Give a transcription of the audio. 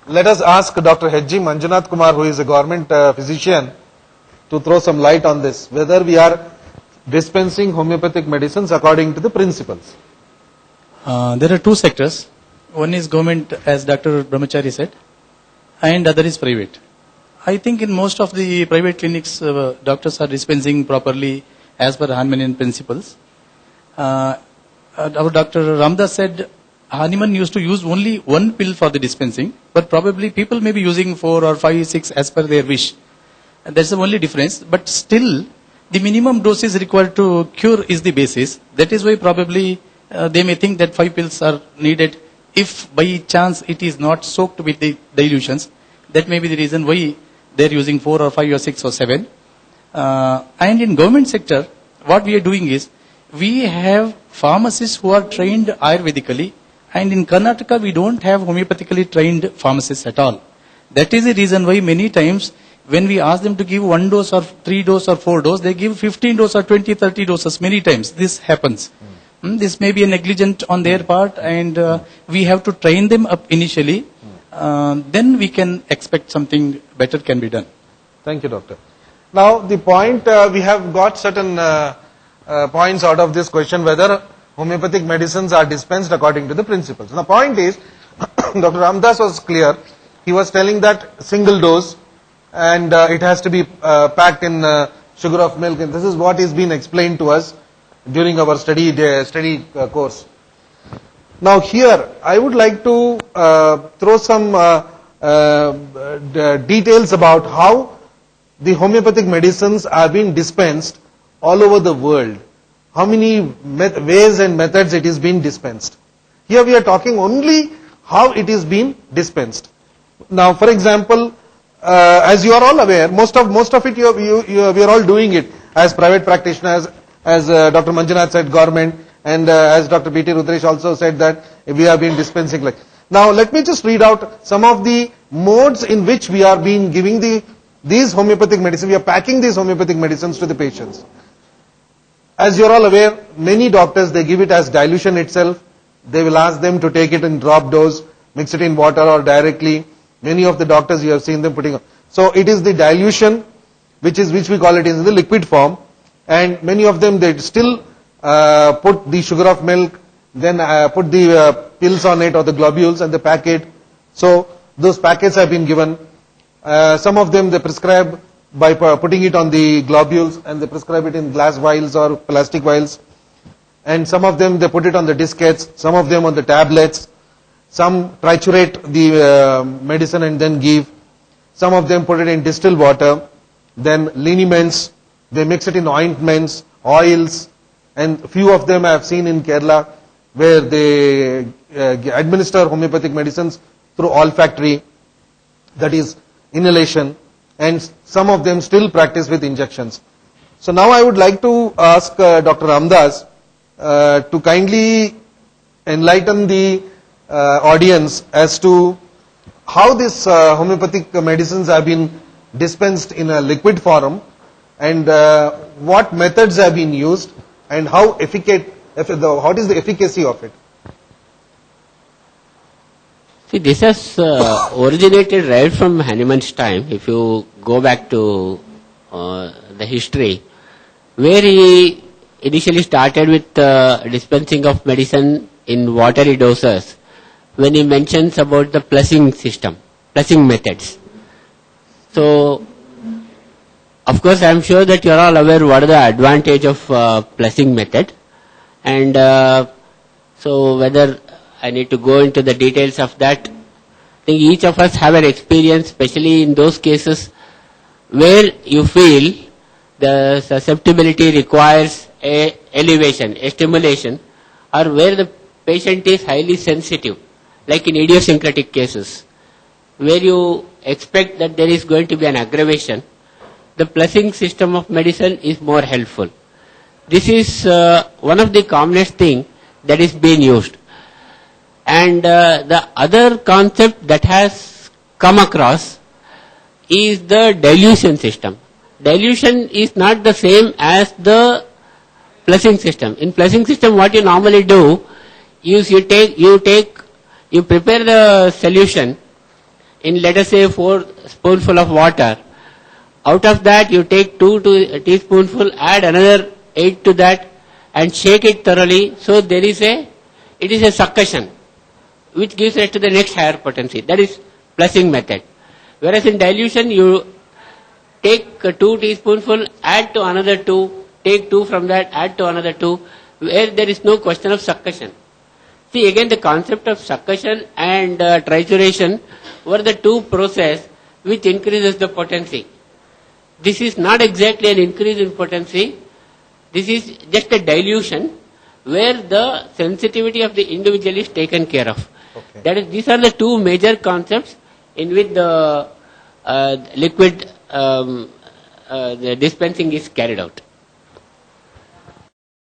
let us ask Dr. H.G. Manjunath Kumar, who is a government physician, to throw some light on this, whether we are dispensing homeopathic medicines according to the principles. There are two sectors. One is government, as Dr. Brahmachari said, and other is private. I think in most of the private clinics, doctors are dispensing properly as per Hahnemannian principles. Our Dr. Ramdas said Hahnemann used to use only one pill for the dispensing, but probably people may be using 4 or 5, 6 as per their wish. And that's the only difference. But still, the minimum doses required to cure is the basis. That is why probably they may think that 5 pills are needed. If by chance it is not soaked with the dilutions, that may be the reason why they're using 4 or 5 or 6 or 7. And in government sector, what we are doing is, we have pharmacists who are trained Ayurvedically, and in Karnataka we don't have homeopathically trained pharmacists at all. That is the reason why many times when we ask them to give 1 dose or 3 dose or 4 dose, they give 15 dose or 20, 30 doses. Many times this happens. This may be a negligent on their part, and we have to train them up initially. Then we can expect something better can be done. Thank you, doctor. Now the point, we have got certain points out of this question, whether homeopathic medicines are dispensed according to the principles. The point is, Dr. Ramdas was clear. He was telling that single dose, and it has to be packed in sugar of milk, and this is what is being explained to us during our study course. Now here, I would like to throw some details about how the homeopathic medicines are being dispensed all over the world. How many ways and methods it is being dispensed. Here we are talking only how it is being dispensed. Now, for example, as you are all aware, most of it we are all doing it as private practitioners, as Dr. Manjunath said, government, and as Dr. B.T. Rudresh also said that we have been dispensing. Like now, let me just read out some of the modes in which we are being giving these homeopathic medicines. We are packing these homeopathic medicines to the patients. As you are all aware, many doctors, they give it as dilution itself. They will ask them to take it in drop dose, mix it in water or directly. Many of the doctors, you have seen them putting. So it is the dilution, which we call it in the liquid form, and many of them, they still put the sugar of milk, then put the pills on it or the globules, and they pack it. So those packets have been given. Some of them they prescribe by putting it on the globules, and they prescribe it in glass vials or plastic vials. And some of them they put it on the diskettes, some of them on the tablets. Some triturate the medicine and then give. Some of them put it in distilled water. Then liniments, they mix it in ointments, oils, and few of them I have seen in Kerala where they administer homeopathic medicines through olfactory, that is inhalation, and some of them still practice with injections. So now I would like to ask Dr. Ramdas to kindly enlighten the audience as to how these homeopathic medicines have been dispensed in a liquid form, and what methods have been used, and how what is the efficacy of it. See, this has originated right from Hahnemann's time. If you go back to the history, where he initially started with dispensing of medicine in watery doses, when he mentions about the plussing system, plussing methods. So, of course, I am sure that you are all aware what is the advantage of plussing method, and so whether I need to go into the details of that. I think each of us have an experience, especially in those cases where you feel the susceptibility requires a elevation, a stimulation, or where the patient is highly sensitive, like in idiosyncratic cases, where you expect that there is going to be an aggravation. The plussing system of medicine is more helpful. This is one of the commonest thing that is being used. And the other concept that has come across is the dilution system. Dilution is not the same as the plussing system. In plussing system, what you normally do is you prepare the solution, in let us say 4 spoonful of water. Out of that you take 2 teaspoonful, add another 8 to that and shake it thoroughly. So it is a succussion which gives rise to the next higher potency. That is flushing method. Whereas in dilution you take 2 teaspoonful, add to another 2, take 2 from that, add to another 2, where there is no question of succussion. See, again the concept of succussion and trituration were the two process which increases the potency. This is not exactly an increase in potency. This is just a dilution where the sensitivity of the individual is taken care of. Okay. That is, these are the two major concepts in which the liquid the dispensing is carried out.